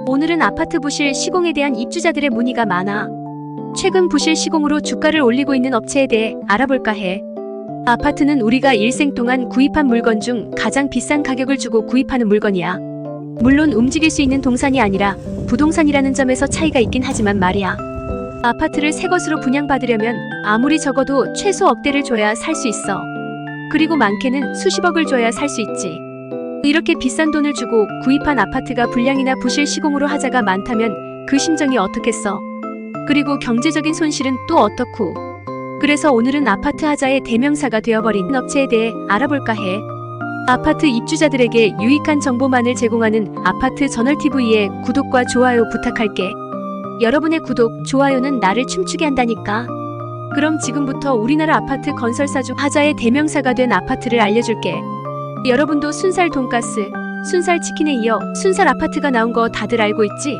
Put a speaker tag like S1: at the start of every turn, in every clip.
S1: 오늘은 아파트 부실 시공에 대한 입주자들의 문의가 많아. 최근 부실 시공으로 주가를 올리고 있는 업체에 대해 알아볼까 해. 아파트는 우리가 일생 동안 구입한 물건 중 가장 비싼 가격을 주고 구입하는 물건이야. 물론 움직일 수 있는 동산이 아니라 부동산이라는 점에서 차이가 있긴 하지만 말이야. 아파트를 새 것으로 분양받으려면 아무리 적어도 최소 억대를 줘야 살 수 있어. 그리고 많게는 수십억을 줘야 살 수 있지. 이렇게 비싼 돈을 주고 구입한 아파트가 불량이나 부실 시공으로 하자가 많다면 그 심정이 어떻겠어. 그리고 경제적인 손실은 또 어떻고. 그래서 오늘은 아파트 하자의 대명사가 되어버린 업체에 대해 알아볼까 해. 아파트 입주자들에게 유익한 정보만을 제공하는 아파트 저널TV의 구독과 좋아요 부탁할게. 여러분의 구독, 좋아요는 나를 춤추게 한다니까. 그럼 지금부터 우리나라 아파트 건설사 중 하자의 대명사가 된 아파트를 알려줄게. 여러분도 순살 돈가스, 순살 치킨에 이어 순살 아파트가 나온 거 다들 알고 있지?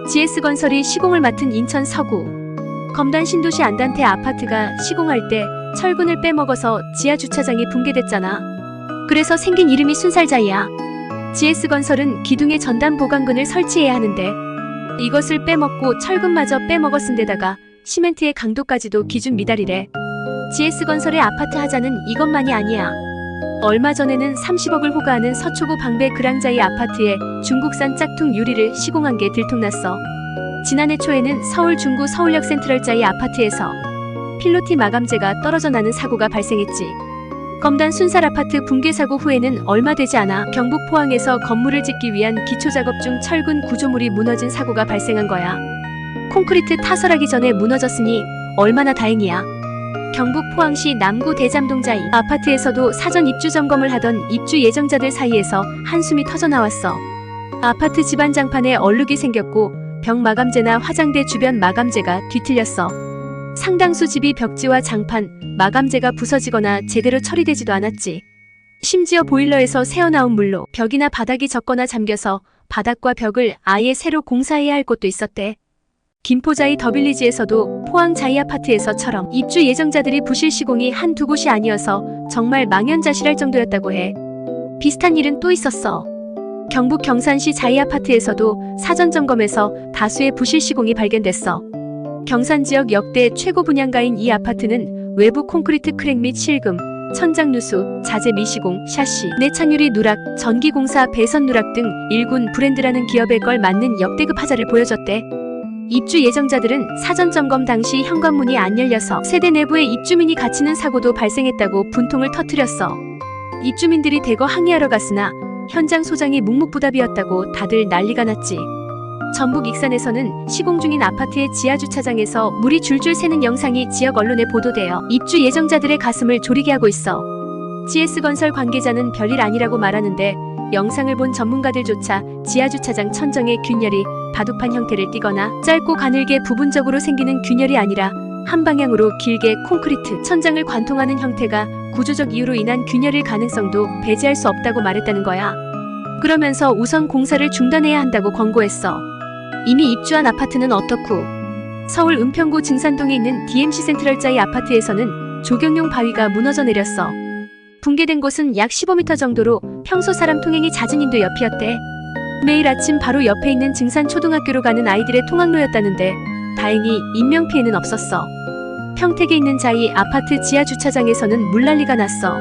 S1: GS건설이 시공을 맡은 인천 서구 검단 신도시 안단태 아파트가 시공할 때 철근을 빼먹어서 지하 주차장이 붕괴됐잖아. 그래서 생긴 이름이 순살자이야. GS건설은 기둥에 전단 보강근을 설치해야 하는데 이것을 빼먹고 철근마저 빼먹어 쓴 데다가 시멘트의 강도까지도 기준 미달이래. GS건설의 아파트 하자는 이것만이 아니야. 얼마 전에는 30억을 호가하는 서초구 방배 그랑자이 아파트에 중국산 짝퉁 유리를 시공한 게 들통났어. 지난해 초에는 서울 중구 서울역 센트럴자이 아파트에서 필로티 마감재가 떨어져 나는 사고가 발생했지. 검단 순살 아파트 붕괴 사고 후에는 얼마 되지 않아 경북 포항에서 건물을 짓기 위한 기초작업 중 철근 구조물이 무너진 사고가 발생한 거야. 콘크리트 타설하기 전에 무너졌으니 얼마나 다행이야. 경북 포항시 남구 대잠동자이 아파트에서도 사전 입주 점검을 하던 입주 예정자들 사이에서 한숨이 터져나왔어. 아파트 집안 장판에 얼룩이 생겼고 벽 마감재나 화장대 주변 마감재가 뒤틀렸어. 상당수 집이 벽지와 장판, 마감재가 부서지거나 제대로 처리되지도 않았지. 심지어 보일러에서 새어나온 물로 벽이나 바닥이 젖거나 잠겨서 바닥과 벽을 아예 새로 공사해야 할 곳도 있었대. 김포자이 더빌리지에서도 포항 자이 아파트에서처럼 입주 예정자들이 부실 시공이 한두 곳이 아니어서 정말 망연자실할 정도였다고 해. 비슷한 일은 또 있었어. 경북 경산시 자이 아파트에서도 사전 점검에서 다수의 부실 시공이 발견됐어. 경산 지역 역대 최고 분양가인 이 아파트는 외부 콘크리트 크랙 및 실금, 천장 누수, 자재 미시공, 샤시, 내찬유리 누락, 전기공사 배선 누락 등 일군 브랜드라는 기업에 걸맞는 역대급 하자를 보여줬대. 입주 예정자들은 사전 점검 당시 현관문이 안 열려서 세대 내부에 입주민이 갇히는 사고도 발생했다고 분통을 터뜨렸어. 입주민들이 대거 항의하러 갔으나 현장 소장이 묵묵부답이었다고 다들 난리가 났지. 전북 익산에서는 시공 중인 아파트의 지하 주차장에서 물이 줄줄 새는 영상이 지역 언론에 보도되어 입주 예정자들의 가슴을 졸이게 하고 있어. GS건설 관계자는 별일 아니라고 말하는데 영상을 본 전문가들조차 지하 주차장 천정의 균열이 바둑판 형태를 띠거나 짧고 가늘게 부분적으로 생기는 균열이 아니라 한 방향으로 길게 콘크리트 천장을 관통하는 형태가 구조적 이유로 인한 균열일 가능성도 배제할 수 없다고 말했다는 거야. 그러면서 우선 공사를 중단해야 한다고 권고했어. 이미 입주한 아파트는 어떻고? 서울 은평구 증산동에 있는 DMC 센트럴자이 아파트에서는 조경용 바위가 무너져 내렸어. 붕괴된 곳은 약 15m 정도로 평소 사람 통행이 잦은 인도 옆이었대. 매일 아침 바로 옆에 있는 증산초등학교로 가는 아이들의 통학로였다는데 다행히 인명피해는 없었어. 평택에 있는 자이 아파트 지하 주차장에서는 물난리가 났어.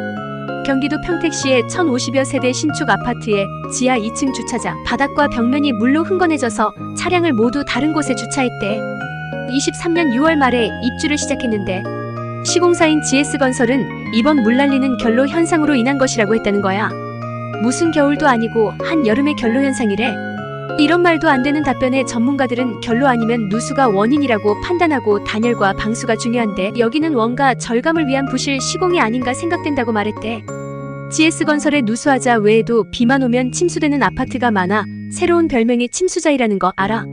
S1: 경기도 평택시의 1050여 세대 신축 아파트의 지하 2층 주차장 바닥과 벽면이 물로 흥건해져서 차량을 모두 다른 곳에 주차했대. 23년 6월 말에 입주를 시작했는데 시공사인 GS건설은 이번 물난리는 결로 현상으로 인한 것이라고 했다는 거야. 무슨 겨울도 아니고 한여름의 결로 현상이래. 이런 말도 안 되는 답변에 전문가들은 결로 아니면 누수가 원인이라고 판단하고 단열과 방수가 중요한데 여기는 원가 절감을 위한 부실 시공이 아닌가 생각된다고 말했대. GS건설의 누수하자 외에도 비만 오면 침수되는 아파트가 많아 새로운 별명이 침수자이라는 거 알아?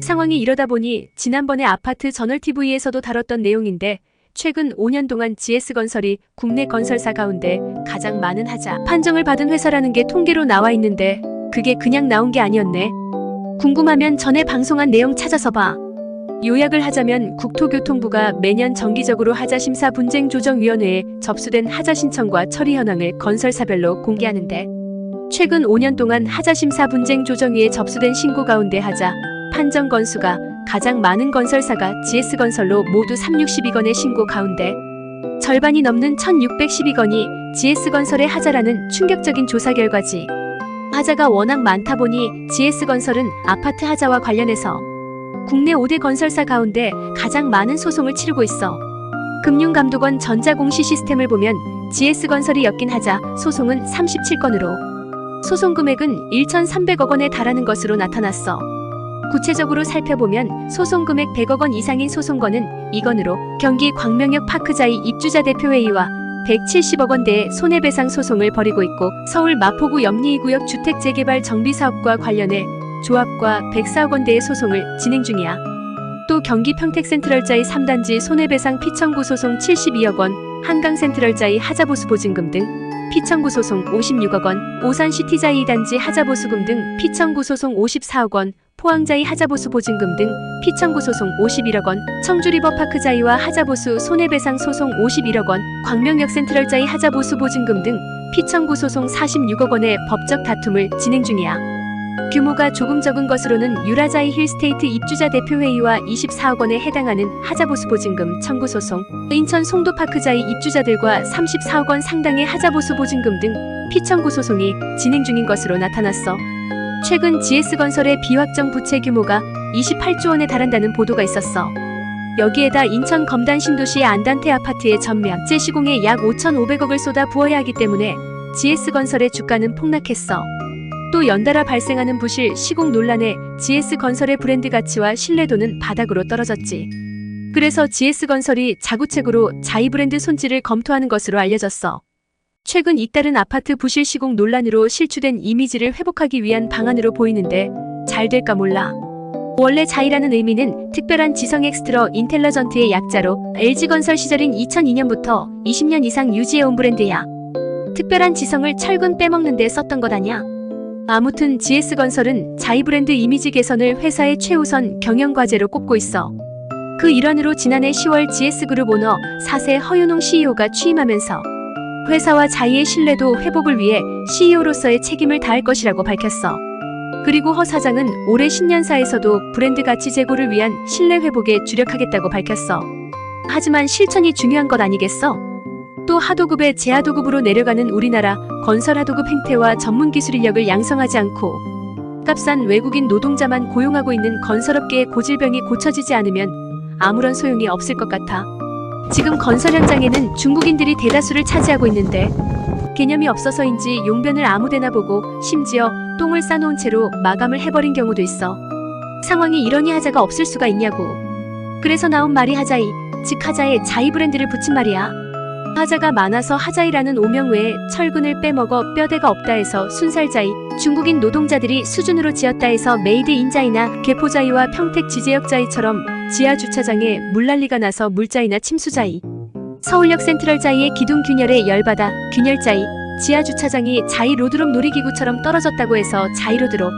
S1: 상황이 이러다 보니 지난번에 아파트 저널TV에서도 다뤘던 내용인데 최근 5년 동안 GS건설이 국내 건설사 가운데 가장 많은 하자 판정을 받은 회사라는 게 통계로 나와 있는데 그게 그냥 나온 게 아니었네. 궁금하면 전에 방송한 내용 찾아서 봐. 요약을 하자면 국토교통부가 매년 정기적으로 하자심사분쟁조정위원회에 접수된 하자 신청과 처리 현황을 건설사별로 공개하는데 최근 5년 동안 하자심사 분쟁 조정위에 접수된 신고 가운데 하자 판정 건수가 가장 많은 건설사가 GS건설로 모두 362건의 신고 가운데 절반이 넘는 1612건이 GS건설의 하자라는 충격적인 조사 결과지. 하자가 워낙 많다 보니 GS건설은 아파트 하자와 관련해서 국내 5대 건설사 가운데 가장 많은 소송을 치르고 있어. 금융감독원 전자공시 시스템을 보면 GS건설이 엮인 하자 소송은 37건으로 소송 금액은 1,300억 원에 달하는 것으로 나타났어. 구체적으로 살펴보면 소송 금액 100억 원 이상인 소송건은 2건으로 경기 광명역 파크자이 입주자 대표회의와 170억 원대의 손해배상 소송을 벌이고 있고 서울 마포구 염리이구역 주택재개발 정비사업과 관련해 조합과 104억 원대의 소송을 진행 중이야. 또 경기 평택센트럴자이 3단지 손해배상 피청구 소송 72억 원, 한강센트럴자이 하자보수 보증금 등 피청구 소송 56억 원, 오산시티자이 2단지 하자보수금 등 피청구 소송 54억 원, 포항자이 하자보수 보증금 등 피청구 소송 51억 원, 청주리버파크자이와 하자보수 손해배상 소송 51억 원, 광명역 센트럴자이 하자보수 보증금 등 피청구 소송 46억 원의 법적 다툼을 진행 중이야. 규모가 조금 적은 것으로는 유라자이 힐스테이트 입주자 대표회의와 24억 원에 해당하는 하자보수 보증금 청구 소송, 인천 송도파크자이 입주자들과 34억 원 상당의 하자보수 보증금 등 피청구 소송이 진행 중인 것으로 나타났어. 최근 GS건설의 비확정 부채 규모가 28조 원에 달한다는 보도가 있었어. 여기에다 인천 검단 신도시의 안단테 아파트의 전면제 시공에 약 5,500억을 쏟아 부어야 하기 때문에 GS건설의 주가는 폭락했어. 또 연달아 발생하는 부실 시공 논란에 GS건설의 브랜드 가치와 신뢰도는 바닥으로 떨어졌지. 그래서 GS건설이 자구책으로 자이 브랜드 손질을 검토하는 것으로 알려졌어. 최근 잇따른 아파트 부실 시공 논란으로 실추된 이미지를 회복하기 위한 방안으로 보이는데 잘 될까 몰라. 원래 자이라는 의미는 특별한 지성 엑스트러 인텔러전트의 약자로 LG건설 시절인 2002년부터 20년 이상 유지해온 브랜드야. 특별한 지성을 철근 빼먹는 데 썼던 것 아냐? 아무튼 GS건설은 자이 브랜드 이미지 개선을 회사의 최우선 경영과제로 꼽고 있어. 그 일환으로 지난해 10월 GS그룹 오너 4세 허윤홍 CEO가 취임하면서 회사와 자이의 신뢰도 회복을 위해 CEO로서의 책임을 다할 것이라고 밝혔어. 그리고 허 사장은 올해 신년사에서도 브랜드 가치 제고를 위한 신뢰 회복에 주력하겠다고 밝혔어. 하지만 실천이 중요한 것 아니겠어? 또 하도급의 제하도급으로 내려가는 우리나라 건설 하도급 행태와 전문 기술 인력을 양성하지 않고 값싼 외국인 노동자만 고용하고 있는 건설업계의 고질병이 고쳐지지 않으면 아무런 소용이 없을 것 같아. 지금 건설 현장에는 중국인들이 대다수를 차지하고 있는데 개념이 없어서인지 용변을 아무데나 보고 심지어 똥을 싸놓은 채로 마감을 해버린 경우도 있어. 상황이 이러니 하자가 없을 수가 있냐고. 그래서 나온 말이 하자이, 즉 하자에 자이 브랜드를 붙인 말이야. 하자가 많아서 하자이라는 오명 외에 철근을 빼먹어 뼈대가 없다 해서 순살자이, 중국인 노동자들이 수준으로 지었다 해서 메이드 인자이나 개포자이와 평택 지제역자이처럼 지하 주차장에 물난리가 나서 물자이나 침수자이, 서울역 센트럴자이의 기둥 균열에 열받아 균열자이, 지하 주차장이 자이 로드롭 놀이기구처럼 떨어졌다고 해서 자이로드롭.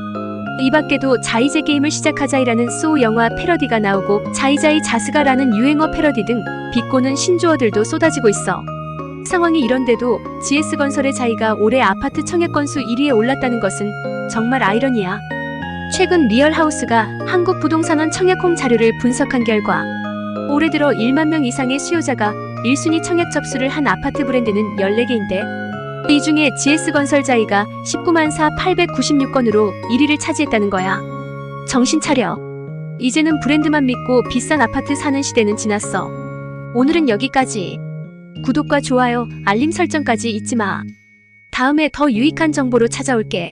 S1: 이 밖에도 자이제 게임을 시작하자이라는 소우 영화 패러디가 나오고 자이자이 자스가라는 유행어 패러디 등 비꼬는 신조어들도 쏟아지고 있어. 상황이 이런데도 GS건설의 자이가 올해 아파트 청약 건수 1위에 올랐다는 것은 정말 아이러니야. 최근 리얼하우스가 한국부동산원 청약홈 자료를 분석한 결과 올해 들어 1만 명 이상의 수요자가 1순위 청약 접수를 한 아파트 브랜드는 14개인데 이 중에 GS건설 자이가 19만 4,896건으로 1위를 차지했다는 거야. 정신 차려. 이제는 브랜드만 믿고 비싼 아파트 사는 시대는 지났어. 오늘은 여기까지. 구독과 좋아요, 알림 설정까지 잊지 마. 다음에 더 유익한 정보로 찾아올게.